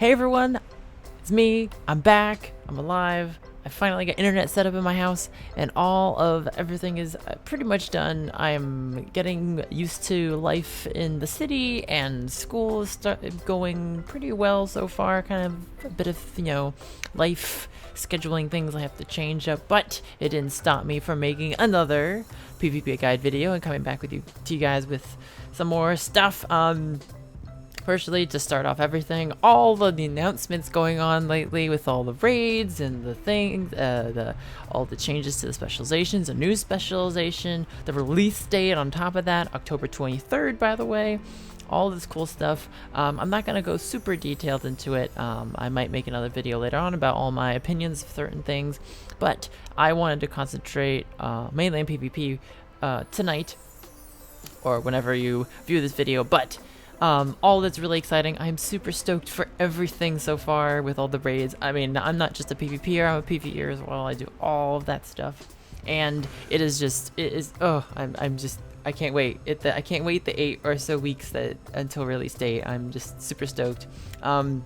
Hey everyone, it's me. I'm back. I'm alive. I finally got internet set up in my house, and all of everything is pretty much done. I'm getting used to life in the city, and school is going pretty well so far. Kind of a bit of, life scheduling things I have to change up, but it didn't stop me from making another PvP guide video and coming back to you guys with some more stuff. Firstly, to start off everything, all of the announcements going on lately with all the raids and the things, all the changes to the specializations, a new specialization, the release date on top of that, October 23rd, by the way, all this cool stuff. I'm not going to go super detailed into it. I might make another video later on about all my opinions of certain things, but I wanted to concentrate mainly on PvP tonight, or whenever you view this video, but all that's really exciting. I'm super stoked for everything so far with all the raids. I mean, I'm not just a PvPer, I'm a PvEer as well. I do all of that stuff, and it is I can't wait. I can't wait the 8 or so weeks until release date. I'm just super stoked. Yeah,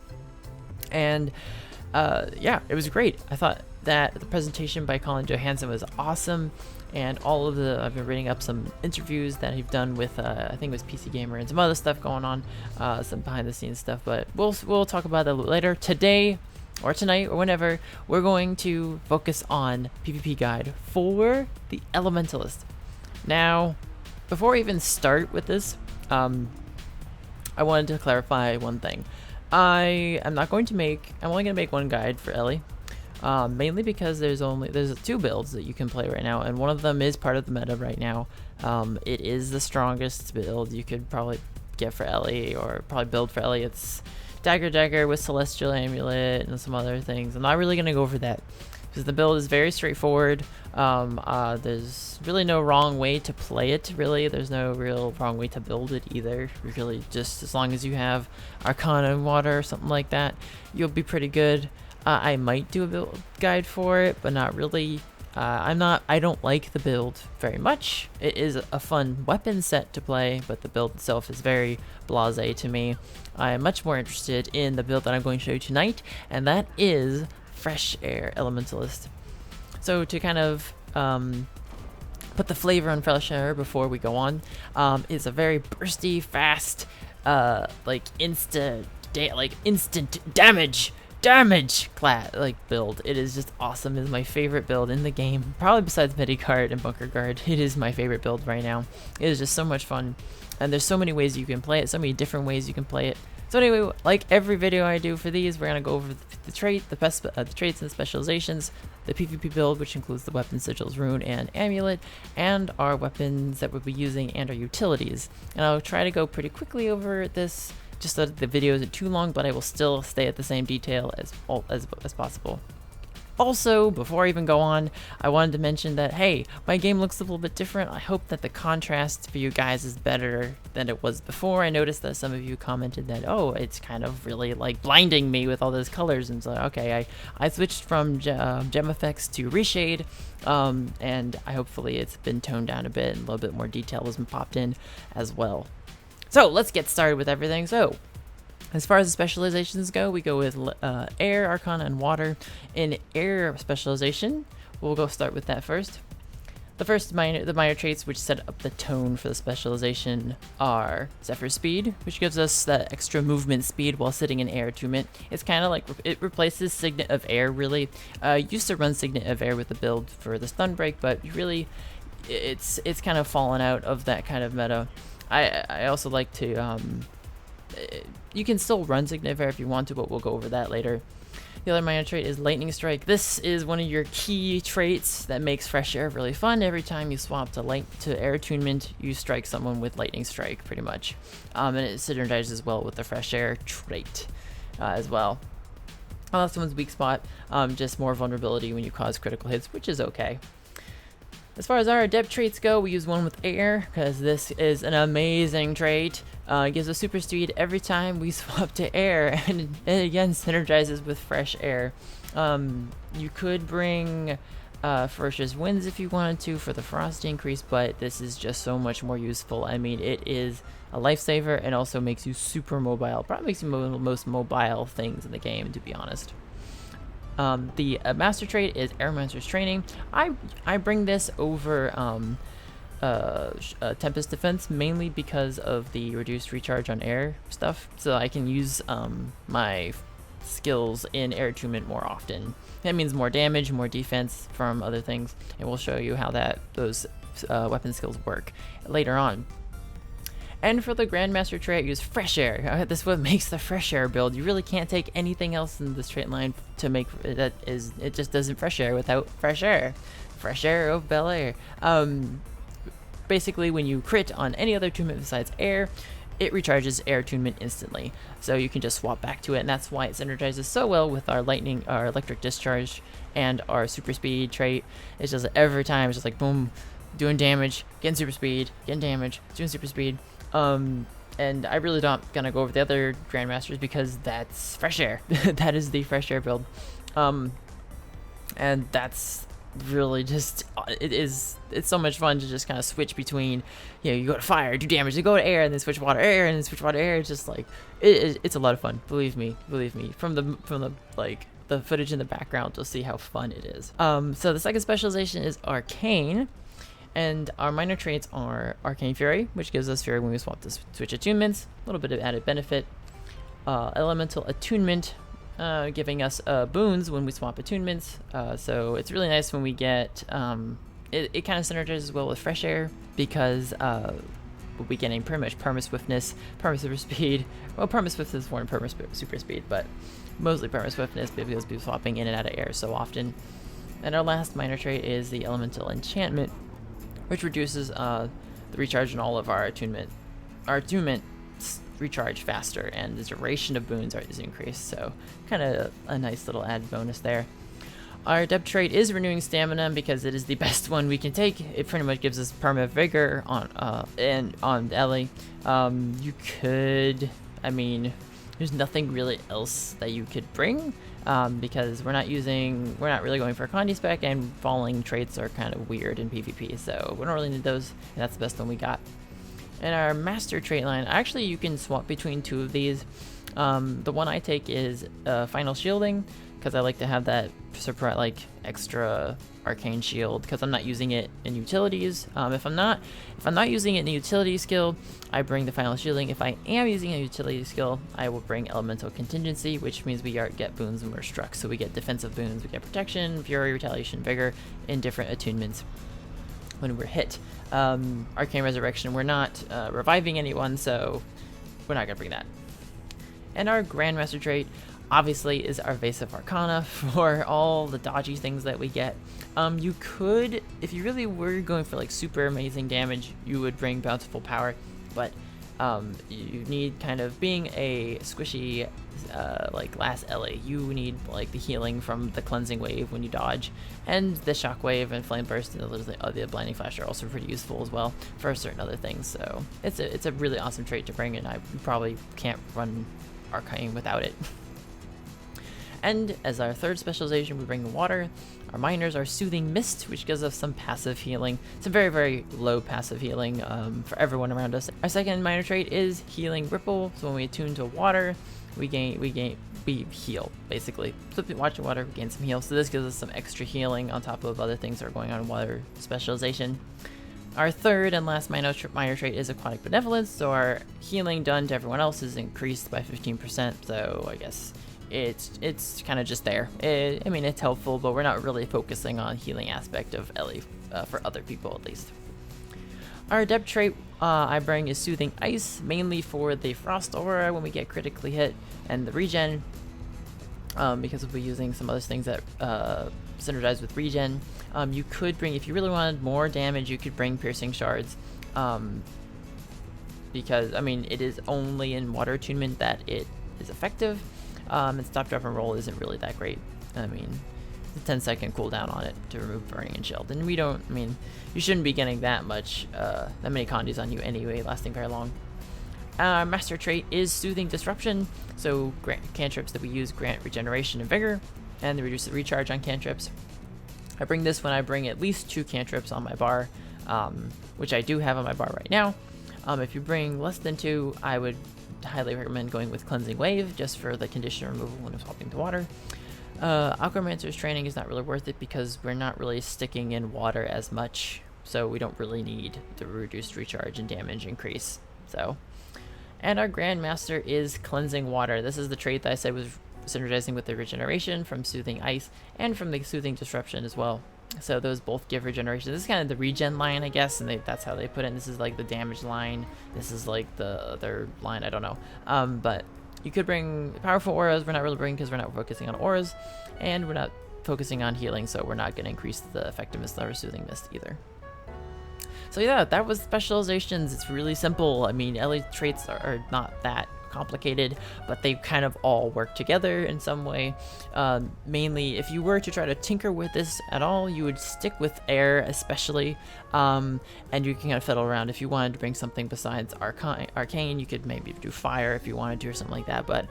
it was great. I thought that the presentation by Colin Johansson was awesome. And I've been reading up some interviews that he's done with, I think it was PC Gamer and some other stuff going on, some behind the scenes stuff, but we'll talk about that a little later. Today, or tonight, or whenever, we're going to focus on PvP guide for the Elementalist. Now, before I even start with this, I wanted to clarify one thing. I'm only going to make one guide for Ellie. Mainly because there's 2 builds that you can play right now, and one of them is part of the meta right now. It is the strongest build you could probably get for Ellie, or probably build for Ellie. It's Dagger with Celestial Amulet and some other things. I'm not really going to go over that, because the build is very straightforward. There's really no wrong way to play it, really. There's no real wrong way to build it either. Really, just as long as you have Arcane and Water or something like that, you'll be pretty good. I might do a build guide for it, but not really. I don't like the build very much. It is a fun weapon set to play, but the build itself is very blasé to me. I am much more interested in the build that I'm going to show you tonight, and that is Fresh Air Elementalist. So to kind of put the flavor on Fresh Air before we go on, it's a very bursty, fast, instant damage build. It is just awesome. It is my favorite build in the game, probably besides Medicart and Bunker Guard. It is my favorite build right now. It is just so much fun, and there's so many ways you can play it, so many different ways you can play it. So anyway, like every video I do for these, we're gonna go over the traits and specializations, the PvP build, which includes the weapon, sigils, rune, and amulet, and our weapons that we'll be using, and our utilities. And I'll try to go pretty quickly over this, just so that the video isn't too long, but I will still stay at the same detail as possible. Also, before I even go on, I wanted to mention that, hey, my game looks a little bit different. I hope that the contrast for you guys is better than it was before. I noticed that some of you commented that, oh, it's kind of really like blinding me with all those colors, and so, okay, I switched from gem effects to reshade, and hopefully it's been toned down a bit, and a little bit more detail has been popped in as well. So let's get started with everything. So as far as the specializations go, we go with Air, Arcana, and Water. In Air specialization, we'll start with that first. The minor traits which set up the tone for the specialization are Zephyr Speed, which gives us that extra movement speed while sitting in air attunement. It's kind of like it replaces Signet of Air, really. Used to run Signet of Air with the build for the stun break, but really it's kind of fallen out of that kind of meta. I also like to, you can still run Signet of Air if you want to, but we'll go over that later. The other minor trait is Lightning Strike. This is one of your key traits that makes Fresh Air really fun. Every time you swap to air attunement, you strike someone with Lightning Strike, pretty much. And it synergizes well with the Fresh Air trait as well. That's someone's weak spot, just more vulnerability when you cause critical hits, which is okay. As far as our adept traits go, we use one with Air, because this is an amazing trait. It gives us super speed every time we swap to Air, and it again synergizes with Fresh Air. You could bring Ferocious Winds if you wanted to for the frost increase, but this is just so much more useful. I mean, it is a lifesaver and also makes you super mobile. Probably makes you the most mobile things in the game, to be honest. The master trait is Airmancer's Training. I bring this over Tempest Defense mainly because of the reduced recharge on air stuff, so I can use my skills in air attunement more often. That means more damage, more defense from other things, and we'll show you how those weapon skills work later on. And for the Grandmaster trait, I use Fresh Air. This is what makes the Fresh Air build. You really can't take anything else in this trait line to make it just doesn't Fresh Air without Fresh Air. Fresh Air of Bel Air. Basically, when you crit on any other attunement besides air, it recharges air attunement instantly. So you can just swap back to it, and that's why it synergizes so well with our electric discharge and our super speed trait. It's just every time, it's just like boom, doing damage, getting super speed, getting damage, doing super speed. And I really don't gonna go over the other Grandmasters because that's Fresh Air. That is the Fresh Air build. And that's really just, it's so much fun to just kind of switch between, you go to fire, do damage, then go to air, and then switch water, air, and then switch water, air. It's just like, it's a lot of fun. Believe me. From the like, the footage in the background, you'll see how fun it is. So the second specialization is Arcane. And our minor traits are Arcane Fury, which gives us Fury when we swap to switch attunements, a little bit of added benefit. Elemental Attunement, giving us boons when we swap attunements. So it's really nice when we get, it kind of synergizes well with Fresh Air because we'll be getting pretty much Perma Swiftness, Perma Super Speed. Well, Perma Swiftness is more than Perma Super Speed, but mostly Perma Swiftness because we're swapping in and out of air so often. And our last minor trait is the Elemental Enchantment, which reduces the recharge in all of our attunement. Our attunement recharge faster, and the duration of boons is increased, so kind of a nice little added bonus there. Our Adept trait is Renewing Stamina because it is the best one we can take. It pretty much gives us perma vigor on Ellie. You could, I mean, there's nothing really else that you could bring because we're not really going for a Condi spec, and falling traits are kind of weird in PvP, so we don't really need those, and that's the best one we got. In our master trait line, actually you can swap between two of these. The one I take is Final Shielding, because I like to have that extra arcane shield because I'm not using it in utilities. If I'm not using it in a utility skill, I bring the Final Shielding. If I am using a utility skill, I will bring Elemental Contingency, which means we get boons when we're struck. So we get defensive boons, we get protection, fury, retaliation, vigor in different attunements when we're hit. Arcane Resurrection, we're not reviving anyone, so we're not gonna bring that. And our Grandmaster trait obviously is our Evasive Arcana for all the dodgy things that we get. You could, if you really were going for like super amazing damage, you would bring Bountiful Power, but you need kind of being a squishy like last Ellie, you need like the healing from the Cleansing Wave when you dodge, and the Shock Wave and Flame Burst and the Blinding Flash are also pretty useful as well for certain other things. So it's a really awesome trait to bring, and I probably can't run Arcane without it. And as our third specialization, we bring the water. Our minors are Soothing Mist, which gives us some passive healing. It's a very, very low passive healing for everyone around us. Our second minor trait is Healing Ripple. So when we attune to water, we heal, basically. So if we watch water, we gain some heal. So this gives us some extra healing on top of other things that are going on in water specialization. Our third and last minor trait is Aquatic Benevolence. So our healing done to everyone else is increased by 15%. So I guess it's kind of just there. I mean, it's helpful, but we're not really focusing on healing aspect of Ellie for other people at least. Our Adept trait I bring is Soothing Ice, mainly for the Frost Aura when we get critically hit, and the regen, because we'll be using some other things that synergize with regen. You could bring, if you really wanted more damage, you could bring Piercing Shards, because, I mean, it is only in water attunement that it is effective. And Stop, Drop, and Roll isn't really that great. I mean, it's a 10-second cooldown on it to remove Burning and Shield. And you shouldn't be getting that many Condis on you anyway, lasting very long. Our master trait is Soothing Disruption. So cantrips that we use grant regeneration and vigor, and they reduce the recharge on cantrips. I bring this when I bring at least 2 cantrips on my bar, which I do have on my bar right now. If you bring less than 2, I would highly recommend going with Cleansing Wave, just for the condition removal when I'm swapping to water. Alchromancer's Training is not really worth it because we're not really sticking in water as much, so we don't really need the reduced recharge and damage increase. So, and our Grandmaster is Cleansing Water. This is the trait that I said was synergizing with the regeneration from Soothing Ice and from the Soothing Disruption as well. So those both give regeneration. This is kind of the regen line, I guess, and that's how they put it. And this is like the damage line. This is like the other line, I don't know. But you could bring powerful auras. We're not really bringing because we're not focusing on auras, and we're not focusing on healing, so we're not going to increase the effectiveness of our Soothing Mist either. So yeah, that was specializations. It's really simple. I mean, LA traits are not that complicated, but they kind of all work together in some way. Mainly, if you were to try to tinker with this at all, you would stick with air especially, and you can kind of fiddle around. If you wanted to bring something besides Arcane, you could maybe do fire if you wanted to or something like that, but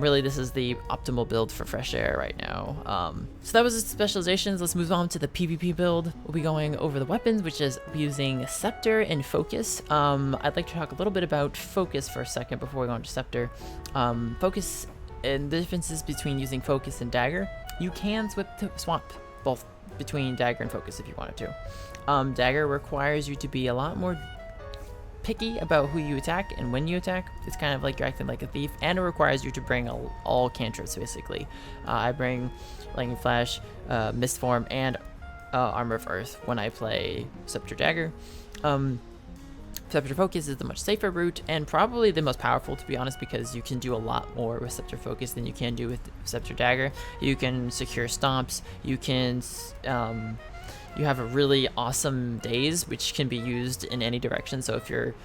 really this is the optimal build for Fresh Air right now. So that was the specializations. Let's move on to the PvP build. We'll be going over the weapons, which is using Scepter and Focus. I'd like to talk a little bit about Focus for a second before we go on to Scepter. Focus and the differences between using Focus and Dagger. You can swap both between Dagger and Focus if you wanted to. Dagger requires you to be a lot more picky about who you attack and when you attack. It's kind of like you're acting like a thief, and it requires you to bring all cantrips basically. I bring Lightning Flash, Mist Form, and Armor of Earth when I play Scepter Dagger. Scepter Focus is the much safer route and probably the most powerful, to be honest, because you can do a lot more with Scepter Focus than you can do with Scepter Dagger. You can secure stomps, you can you have a really awesome daze, which can be used in any direction. So if you're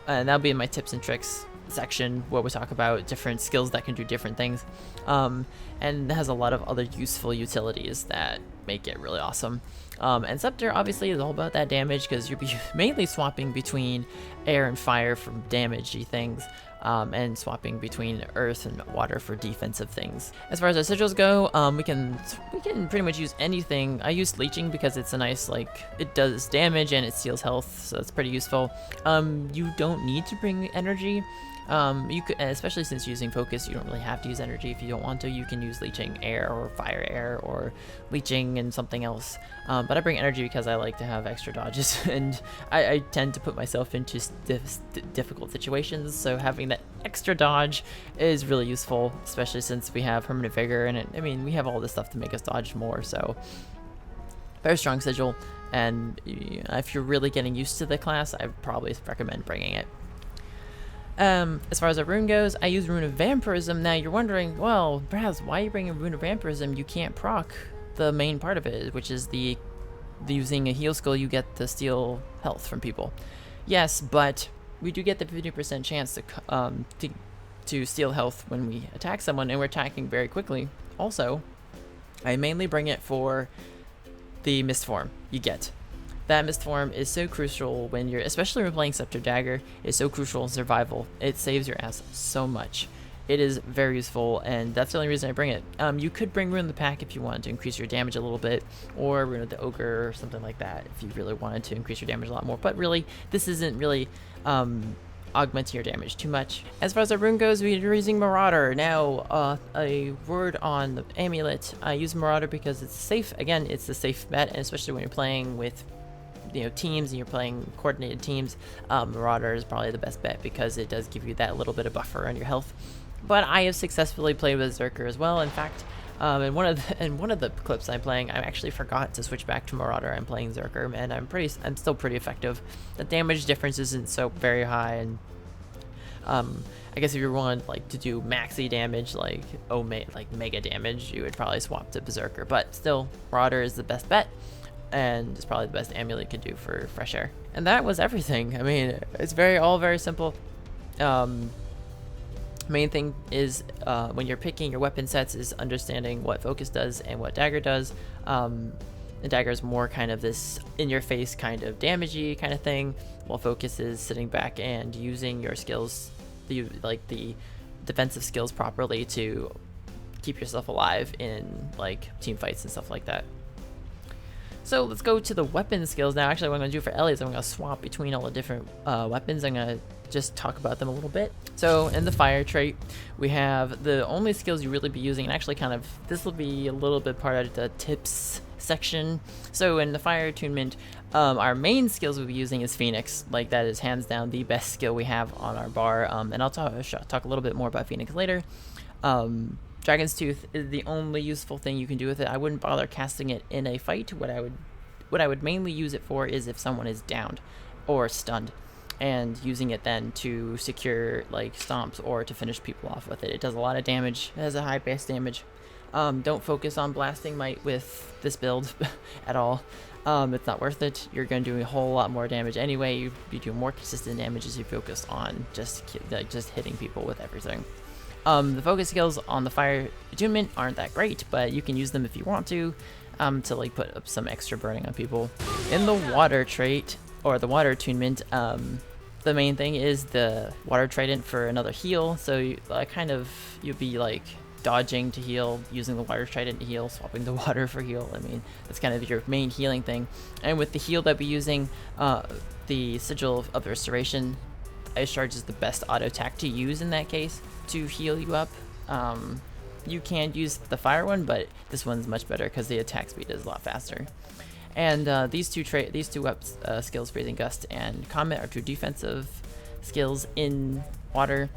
and that'll be in my tips and tricks section where we talk about different skills that can do different things, and it has a lot of other useful utilities that make it really awesome. And Scepter obviously is all about that damage because you'll be mainly swapping between air and fire for damagey things, and swapping between earth and water for defensive things. As far as our sigils go, we can pretty much use anything. I use Leeching because it's a nice, like, it does damage and it steals health, so it's pretty useful. You don't need to bring energy. You could, especially since using Focus, you don't really have to use energy if you don't want to. You can use Leeching Air or Fire Air or Leeching and something else. But I bring energy because I like to have extra dodges, and I tend to put myself into difficult situations, so having that extra dodge is really useful, especially since we have Permanent Vigor, and I mean, we have all this stuff to make us dodge more, so very strong sigil. And if you're really getting used to the class, I probably recommend bringing it. As far as a rune goes, I use Rune of Vampirism. Now you're wondering, well, Braz, why are you bringing Rune of Vampirism? You can't proc the main part of it, which is the using a heal skill, you get to steal health from people. Yes, but we do get the 50% chance to steal health when we attack someone, and we're attacking very quickly. Also, I mainly bring it for the Mist Form you get. That Mist Form is so crucial when you're, especially when playing Scepter Dagger, is so crucial in survival. It saves your ass so much. It is very useful, and that's the only reason I bring it. You could bring Rune of the Pack if you wanted to increase your damage a little bit, or Rune of the Ogre or something like that if you really wanted to increase your damage a lot more. But really, this isn't really augmenting your damage too much. As far as our rune goes, we're using Marauder. Now, a word on the amulet. I use Marauder because it's safe. Again, it's a safe bet, and especially when you're playing with teams and you're playing coordinated teams, Marauder is probably the best bet because it does give you that little bit of buffer on your health. But I have successfully played with Zerker as well. In fact, in one of the clips I'm playing, I actually forgot to switch back to Marauder. I'm playing Zerker, and I'm still pretty effective. The damage difference isn't so very high, and I guess if you want to do maxi damage, like mega damage, you would probably swap to Berserker. But still, Marauder is the best bet, and it's probably the best amulet you could do for Fresh Air. And that was everything. I mean, it's all very simple. Main thing is when you're picking your weapon sets is understanding what Focus does and what Dagger does. The Dagger is more kind of this in-your-face kind of damagey kind of thing, while Focus is sitting back and using your skills, the defensive skills properly to keep yourself alive in team fights and stuff like that. So let's go to the weapon skills now. Actually, what I'm going to do for Ellie is I'm going to swap between all the different weapons. I'm going to just talk about them a little bit. So in the fire trait, we have the only skills you really be using, and actually kind of, this will be a little bit part of the tips section. So in the fire attunement, our main skills we'll be using is Phoenix. Like, that is hands down the best skill we have on our bar, and I'll talk a little bit more about Phoenix later. Dragon's Tooth is the only useful thing you can do with it. I wouldn't bother casting it in a fight. What I would mainly use it for is if someone is downed or stunned, and using it then to secure like stomps or to finish people off with it. It does a lot of damage. It has a high base damage. Don't focus on blasting might with this build at all. It's not worth it. You're going to do a whole lot more damage anyway. You do more consistent damage as you focus on just hitting people with everything. The focus skills on the fire attunement aren't that great, but you can use them if you want to like put up some extra burning on people. In the water trait, or the water attunement, the main thing is the water trident for another heal. So you'd be like dodging to heal, using the water trident to heal, swapping the water for heal. I mean, that's kind of your main healing thing. And with the heal that we're using, the Sigil of Restoration, Ice Charge is the best auto attack to use in that case to heal you up. You can use the fire one, but this one's much better because the attack speed is a lot faster. And these two skills, Freezing Gust and Comet, are two defensive skills in water.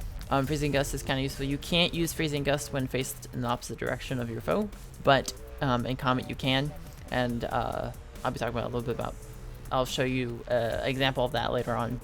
Freezing Gust is kind of useful. You can't use Freezing Gust when faced in the opposite direction of your foe, but in Comet you can. And I'll be talking about a little bit about. I'll show you an example of that later on.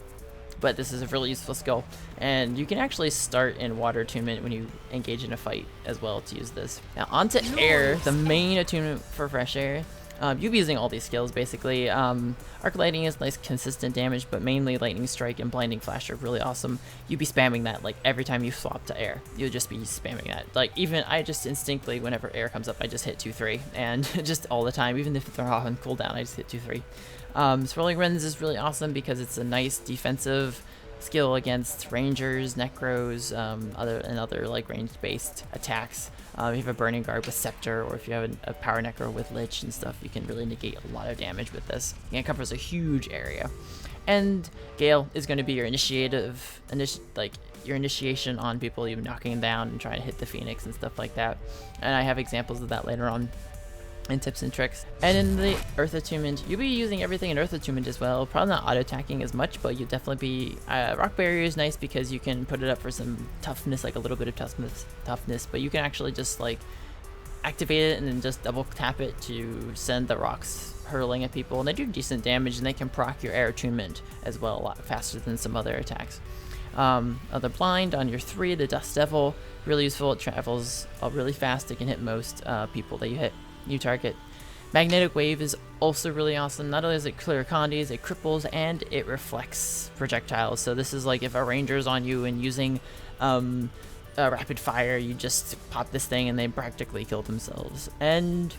But this is a really useful skill, and you can actually start in water attunement when you engage in a fight as well to use this. Now onto air, the main attunement for Fresh Air. You'll be using all these skills basically. Arc Lightning is nice consistent damage, but mainly Lightning Strike and Blinding Flash are really awesome. You'd be spamming that like every time you swap to air. You'll just be spamming that. Like, even I just instinctively, whenever air comes up, I just hit 2-3, and just all the time, even if they're on cooldown, I just hit 2-3. Swirling Winds is really awesome because it's a nice defensive skill against rangers, necros, other like range-based attacks. If you have a Burning Guard with Scepter, or if you have a Power Necro with Lich and stuff, you can really negate a lot of damage with this. And it covers a huge area. And Gale is going to be your your initiation on people, you knocking them down and trying to hit the Phoenix and stuff like that. And I have examples of that later on in tips and tricks. And in the Earth Attunement, you'll be using everything in Earth Attunement as well. Probably not auto-attacking as much, but you'll definitely be... Rock Barrier is nice because you can put it up for some toughness, like a little bit of toughness, but you can actually just like activate it and then just double tap it to send the rocks hurling at people, and they do decent damage, and they can proc your air attunement as well a lot faster than some other attacks. Other Blind on your 3, the Dust Devil, really useful. It travels really fast. It can hit most people that you target. Magnetic Wave is also really awesome. Not only does it clear condies, it cripples and it reflects projectiles. So this is like if a ranger's on you and using rapid fire, you just pop this thing and they practically kill themselves. And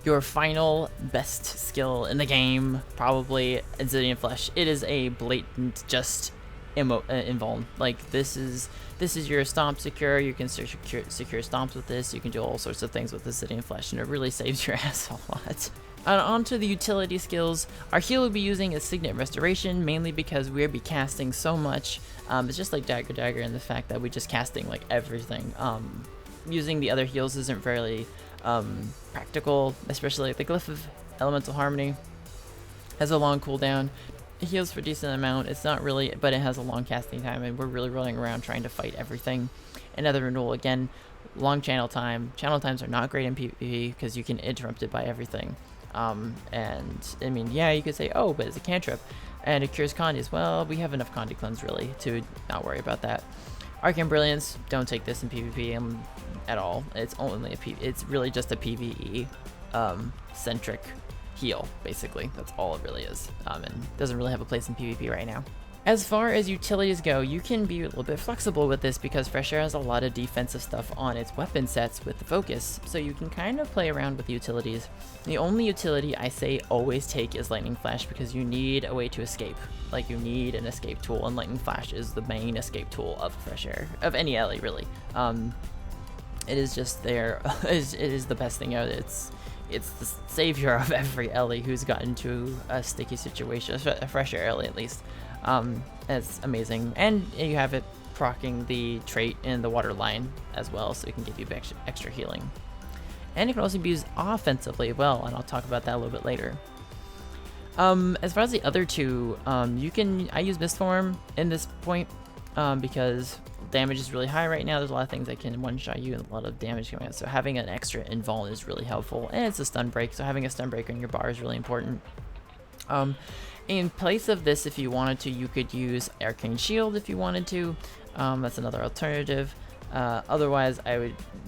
your final best skill in the game, probably Obsidian Flesh. It is a blatant just invuln. Like, this is your stomp secure. You can secure stomps with this. You can do all sorts of things with Obsidian Flesh, and it really saves your ass a lot. And on to the utility skills. Our heal will be using is Signet Restoration, mainly because we'll be casting so much. It's just like Dagger in the fact that we're just casting like everything. Using the other heals isn't very practical, especially like the Glyph of Elemental Harmony has a long cooldown. It heals for a decent amount. It's not really, but it has a long casting time, and we're really running around trying to fight everything. Another renewal, again, long channel time. Channel times are not great in PvP because you can interrupt it by everything. And I mean, yeah, you could say, oh, but it's a cantrip, and it cures Condies. Well, we have enough Condi cleanse really to not worry about that. Arcane Brilliance, don't take this in PvP at all. It's really just a PvE centric heal, basically. That's all it really is, and doesn't really have a place in PvP right now. As far as utilities go, you can be a little bit flexible with this because Fresh Air has a lot of defensive stuff on its weapon sets with the focus, so you can kind of play around with the utilities. The only utility I say always take is Lightning Flash because you need a way to escape. Like, you need an escape tool, and Lightning Flash is the main escape tool of Fresh Air, of any alley really. It is just there. It is the best thing out. it's the savior of every Ellie who's gotten into a sticky situation, a fresh air Ellie at least. It's amazing, and you have it proccing the trait in the water line as well, so it can give you extra healing. And it can also be used offensively as well, and I'll talk about that a little bit later. As far as the other two, I use Mistform in this point because damage is really high right now. There's a lot of things that can one-shot you and a lot of damage coming out. So having an extra invuln is really helpful, and it's a stun break. So having a stun break on your bar is really important. In place of this, if you wanted to, you could use Arcane Shield if you wanted to. That's another alternative. Otherwise,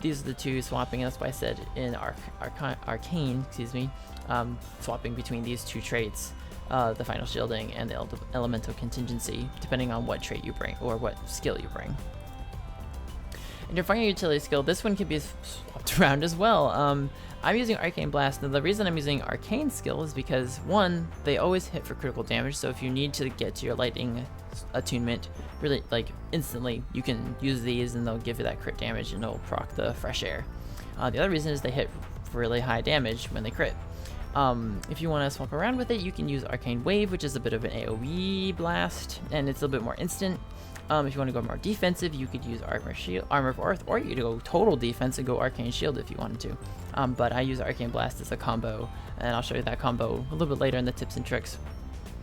these are the two swapping. That's why I said in Arcane, excuse me, swapping between these two traits, the final shielding and the elemental contingency, depending on what trait you bring or what skill you bring. And your final utility skill, this one can be swapped around as well. I'm using Arcane Blast, and the reason I'm using Arcane skill is because, one, they always hit for critical damage, so if you need to get to your lightning attunement really like instantly, you can use these and they'll give you that crit damage and it'll proc the fresh air. The other reason is they hit for really high damage when they crit. If you want to swap around with it, you can use Arcane Wave, which is a bit of an AoE blast, and it's a little bit more instant. If you want to go more defensive, you could use Armor of Earth, or you could go total defense and go Arcane Shield if you wanted to. But I use Arcane Blast as a combo, and I'll show you that combo a little bit later in the tips and tricks.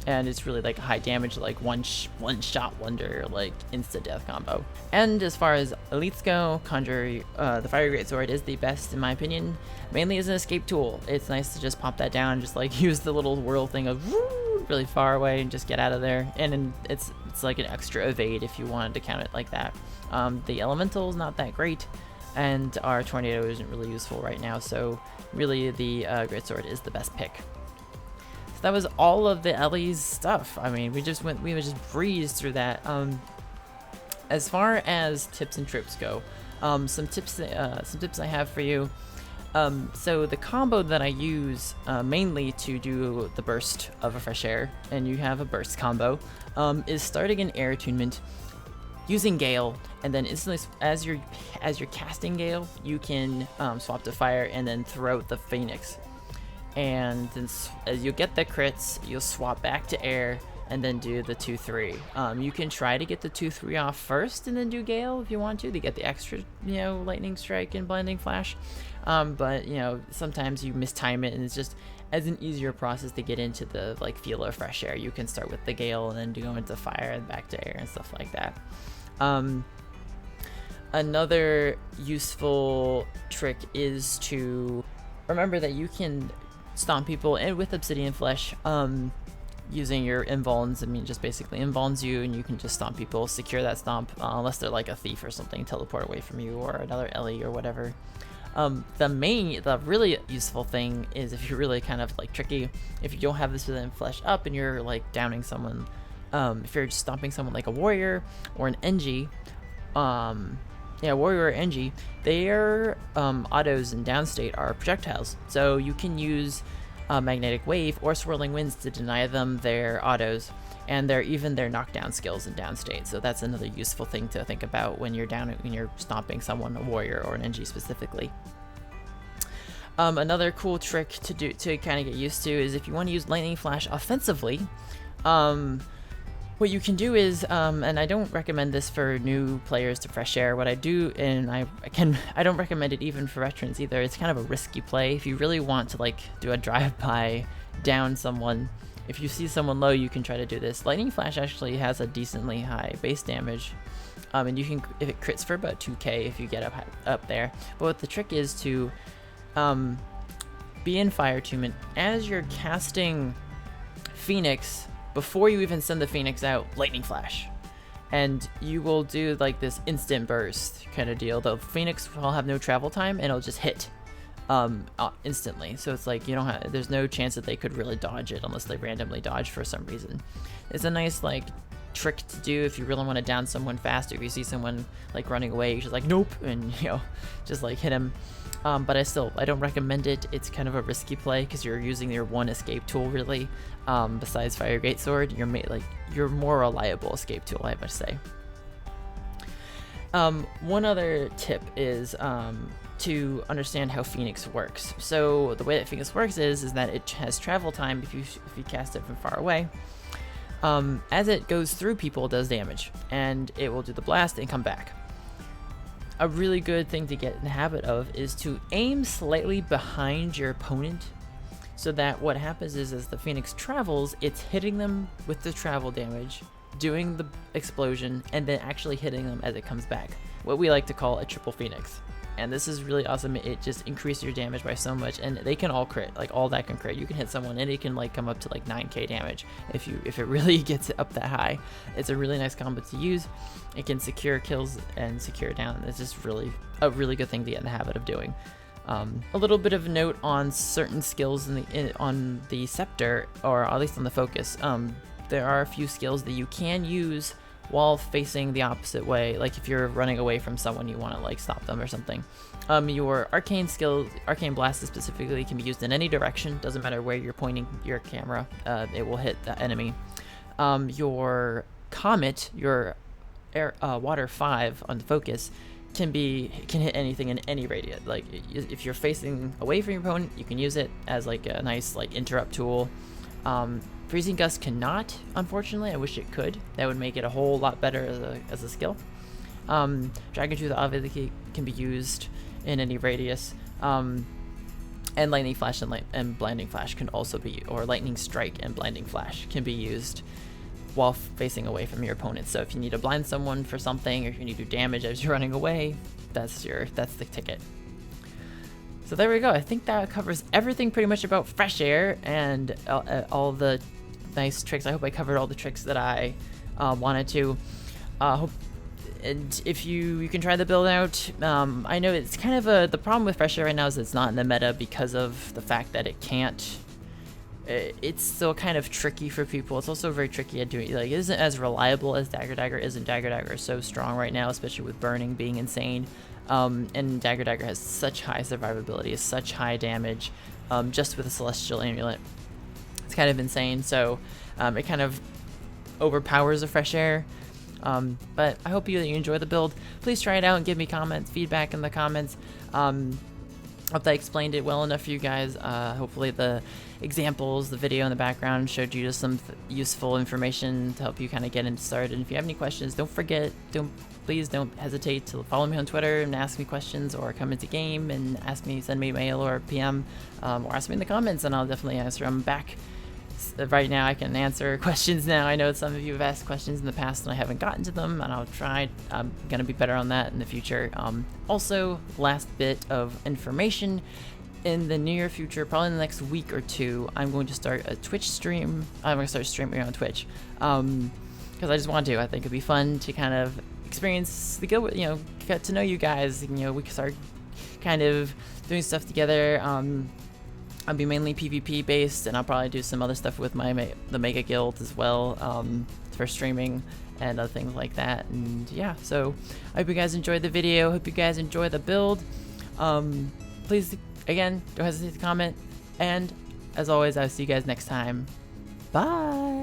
And it's really like a high damage, like one shot wonder, like insta death combo. And as far as elites go, Conjure, the Fiery Greatsword is the best in my opinion, mainly as an escape tool. It's nice to just pop that down, just like use the little whirl thing of woo, really far away and just get out of there. And it's like an extra evade if you wanted to count it like that. The Elemental is not that great, and our Tornado isn't really useful right now, so really the Greatsword is the best pick. That was all of the Ellie's stuff. I mean, we just breezed through that. As far as tips and trips go, some tips I have for you. So the combo that I use mainly to do the burst of a fresh air, and you have a burst combo, is starting an air attunement using Gale, and then instantly as you're casting Gale, you can swap to fire and then throw out the Phoenix. And then as you get the crits, you'll swap back to air and then do the 2-3. You can try to get the 2-3 off first and then do Gale if you want to get the extra, lightning strike and blinding flash. But sometimes you mistime it, and it's just as an easier process to get into the feel of fresh air. You can start with the Gale and then go into fire and back to air and stuff like that. Another useful trick is to remember that you can stomp people and with obsidian flesh using your invulns. I mean, just basically invulns you, and you can just stomp people, secure that stomp, unless they're like a thief or something, teleport away from you, or another Ellie or whatever. The really useful thing is if you're really kind of tricky, if you don't have this obsidian flesh up and you're downing someone, if you're just stomping someone like a warrior or an NG, warrior or NG, their autos in downstate are projectiles, so you can use magnetic wave or swirling winds to deny them their autos, and their knockdown skills in downstate. So that's another useful thing to think about when you're stomping someone, a warrior or an NG specifically. Another cool trick to kind of get used to is if you want to use lightning flash offensively. What you can do is, and I don't recommend this for new players to fresh air. What I do, and I don't recommend it even for veterans either. It's kind of a risky play. If you really want to do a drive-by, down someone, if you see someone low, you can try to do this. Lightning flash actually has a decently high base damage, and you can, if it crits for about 2k if you get up there. But what the trick is to be in fire attunement as you're casting Phoenix. Before you even send the Phoenix out, lightning flash, and you will do this instant burst kind of deal. The Phoenix will have no travel time, and it'll just hit instantly. So it's there's no chance that they could really dodge it unless they randomly dodge for some reason. It's a nice trick to do if you really want to down someone fast, or if you see someone running away, you're just nope, and just hit him. But I don't recommend it. It's kind of a risky play because you're using your one escape tool really. Besides Fire Greatsword, your more reliable escape tool, I must say. One other tip is to understand how Phoenix works. So the way that Phoenix works is that it has travel time if you cast it from far away. As it goes through people, it does damage, and it will do the blast and come back. A really good thing to get in the habit of is to aim slightly behind your opponent, so that what happens is as the Phoenix travels, it's hitting them with the travel damage, doing the explosion, and then actually hitting them as it comes back. What we like to call a triple Phoenix. And this is really awesome. It just increases your damage by so much, and they can all crit. Like, all that can crit. You can hit someone and it can like come up to like 9k damage if it really gets up that high. It's a really nice combo to use. It can secure kills and secure down. It's just really a really good thing to get in the habit of doing. A little bit of a note on certain skills on the scepter, or at least on the focus. There are a few skills that you can use while facing the opposite way, like if you're running away from someone, you want to like stop them or something. Your arcane skill, arcane blast specifically, can be used in any direction. Doesn't matter where you're pointing your camera, it will hit the enemy. Your comet, your water 5 on the focus, can hit anything in any radius. Like if you're facing away from your opponent, you can use it as like a nice like interrupt tool. Freezing Gust cannot, unfortunately. I wish it could. That would make it a whole lot better as a skill. Dragon Tooth obviously can be used in any radius. And Lightning Flash and Blinding Flash can also be, or Lightning Strike and Blinding Flash can be used while facing away from your opponent. So if you need to blind someone for something, or if you need to do damage as you're running away, that's the ticket. So there we go. I think that covers everything pretty much about Fresh Air and all the nice tricks. I hope I covered all the tricks that I wanted to. And if you can try the build out. I know it's kind of the problem with Fresh Air right now is it's not in the meta because of the fact that it can't. It's still kind of tricky for people. It's also very tricky at doing, like, it isn't as reliable as Dagger isn't. Dagger is so strong right now, especially with burning being insane. And Dagger has such high survivability, such high damage, just with a Celestial Amulet. It's kind of insane, so it kind of overpowers the Fresh Air. But I hope you enjoy the build. Please try it out and give me feedback in the comments. Hope I explained it well enough for you guys. Hopefully the examples, the video in the background showed you just some useful information to help you kind of get started. And if you have any questions, please don't hesitate to follow me on Twitter and ask me questions, or come into game and send me mail or PM, or ask me in the comments, and I'll definitely answer them back. Right now I can answer questions now. I know some of you have asked questions in the past and I haven't gotten to them, and I'll try. I'm going to be better on that in the future. Also, last bit of information. In the near future, probably in the next week or two, I'm going to start a Twitch stream. I'm going to start streaming on Twitch because I just want to. I think it'd be fun to kind of experience the guild, get to know you guys. We can start kind of doing stuff together. I'll be mainly PvP based, and I'll probably do some other stuff with the Mega Guild as well for streaming and other things like that. And yeah, so I hope you guys enjoyed the video. Hope you guys enjoy the build. Please, again, don't hesitate to comment. And as always, I'll see you guys next time. Bye.